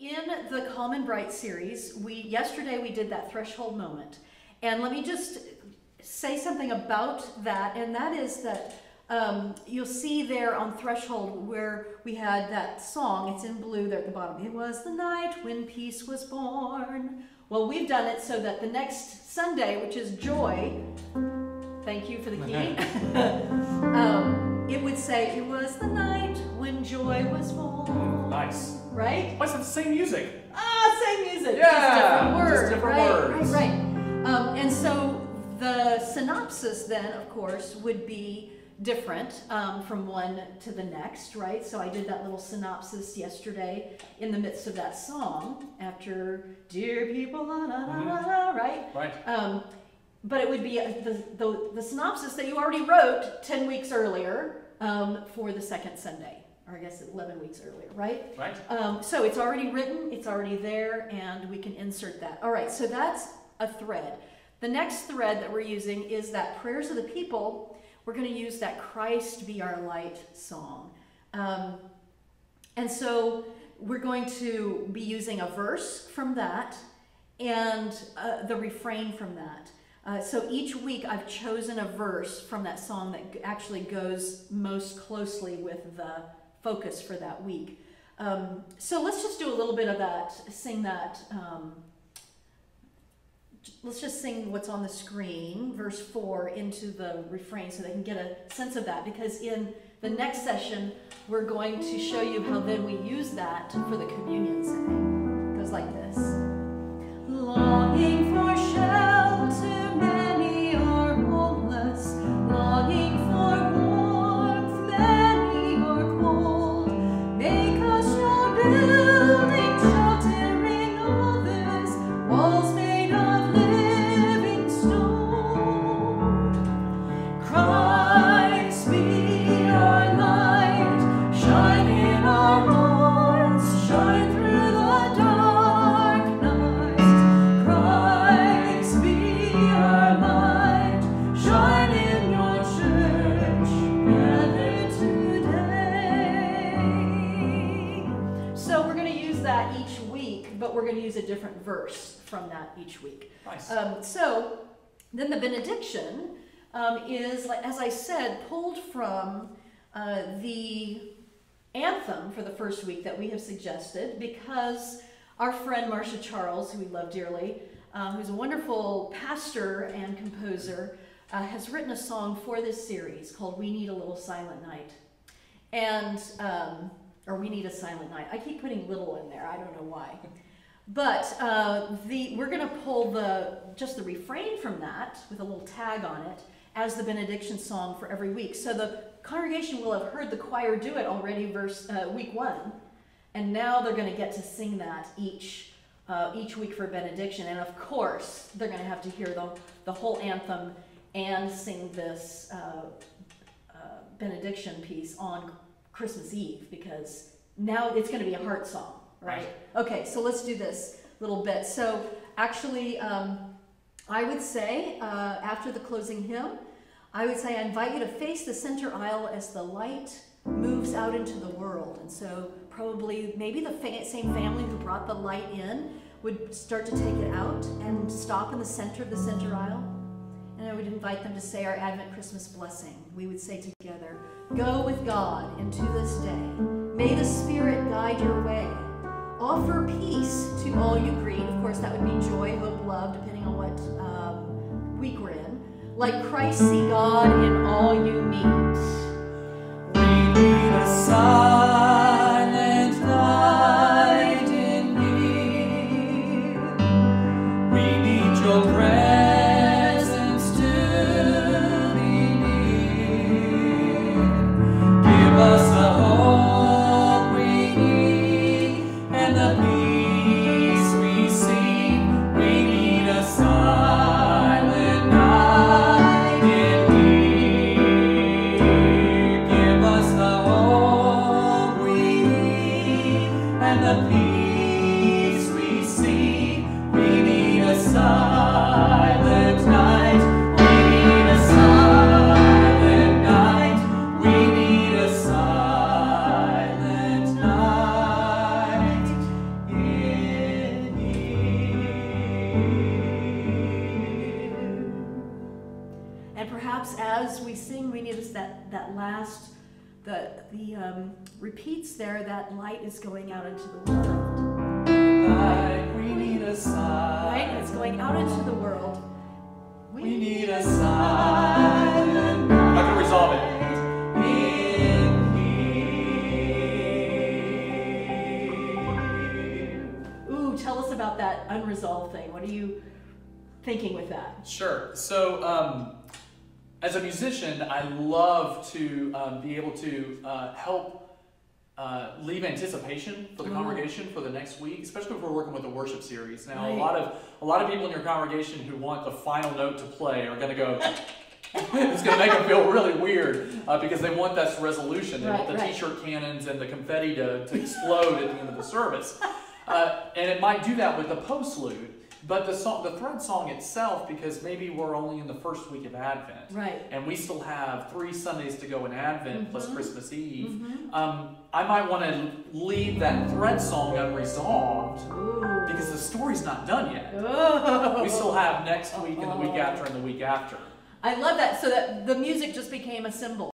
in the Calm and Bright series, yesterday we did that threshold moment. And let me just say something about that, and that is that you'll see there on Threshold where we had that song, it's in blue there at the bottom. It was the night when peace was born. Well, we've done it so that the next Sunday, which is joy, thank you for the key, it would say, it was the night when joy was born. Nice. Right? What's the same music? Ah, same music. Yeah, just different words. Right. And so the synopsis then, of course, would be different from one to the next, right? So I did that little synopsis yesterday in the midst of that song after "Dear People," la, la, la, la, right? Right. But it would be the synopsis that you already wrote 10 weeks earlier for the second Sunday, or I guess 11 weeks earlier, right? Right. So it's already written, it's already there, and we can insert that. All right, so that's a thread. The next thread that we're using is that Prayers of the People. We're going to use that Christ Be Our Light song. And so we're going to be using a verse from that and the refrain from that. So each week I've chosen a verse from that song that actually goes most closely with the focus for that week. So let's just do a little bit of that, sing that. Let's just sing what's on the screen, verse 4, into the refrain so they can get a sense of that. Because in the next session, we're going to show you how then we use that for the communion setting. It goes like this. Longing for shelter, many are homeless. Longing for warmth, many are cold. Make us your building, sheltering others. Walls made of living stone. Christ be our light, shine in our hearts, shine through the dark night. Christ be our light, shine in your church, gathered today. So we're going to use that each week, but we're going to use a different verse from that each week. Nice. So then the benediction is, as I said, pulled from the anthem for the first week that we have suggested, because our friend Marcia Charles, who we love dearly, who's a wonderful pastor and composer, has written a song for this series called "We Need a Little Silent Night." And, or "We Need a Silent Night." I keep putting "little" in there, I don't know why. But we're going to pull just the refrain from that with a little tag on it as the benediction song for every week. So the congregation will have heard the choir do it already week 1, and now they're going to get to sing that each week for benediction. And of course, they're going to have to hear the whole anthem and sing this benediction piece on Christmas Eve, because now it's going to be a heart song. Right? Okay, so let's do this little bit. So actually, I would say, after the closing hymn, I would say I invite you to face the center aisle as the light moves out into the world. And so probably maybe the same family who brought the light in would start to take it out and stop in the center of the center aisle. And I would invite them to say our Advent Christmas blessing. We would say together, "Go with God into this day. May the Spirit guide your way. Offer peace to all you greet." Of course, that would be joy, hope, love, depending on what week we're in. "Like Christ, see God in all you meet." We need a silent night in here. We need your presence to be near. Give us the hope we need and the peace we seek. We need a silent night in here. Give us the hope we need and the peace we seek. We need a silent night. We need a silent night. We need a silent night in sing, we need that last, the repeats there, that light is going out into the world. Like we need a sign. Right? It's going out into the world. We need a silent night. I'm not going to resolve it. Ooh, tell us about that unresolved thing. What are you thinking with that? Sure. So, as a musician, I love to be able to help leave anticipation for the congregation for the next week, especially if we're working with a worship series. Now, Right. a lot of people in your congregation who want the final note to play are going to go. It's going to make them feel really weird because they want that resolution. They want the t-shirt cannons and the confetti to explode at the end of the service. And it might do that with the postlude. But the thread song itself, because maybe we're only in the first week of Advent, Right. and we still have 3 Sundays to go in Advent plus Christmas Eve, I might want to leave that thread song unresolved because the story's not done yet. We still have next week and the week after and the week after. I love that. So that the music just became a symbol.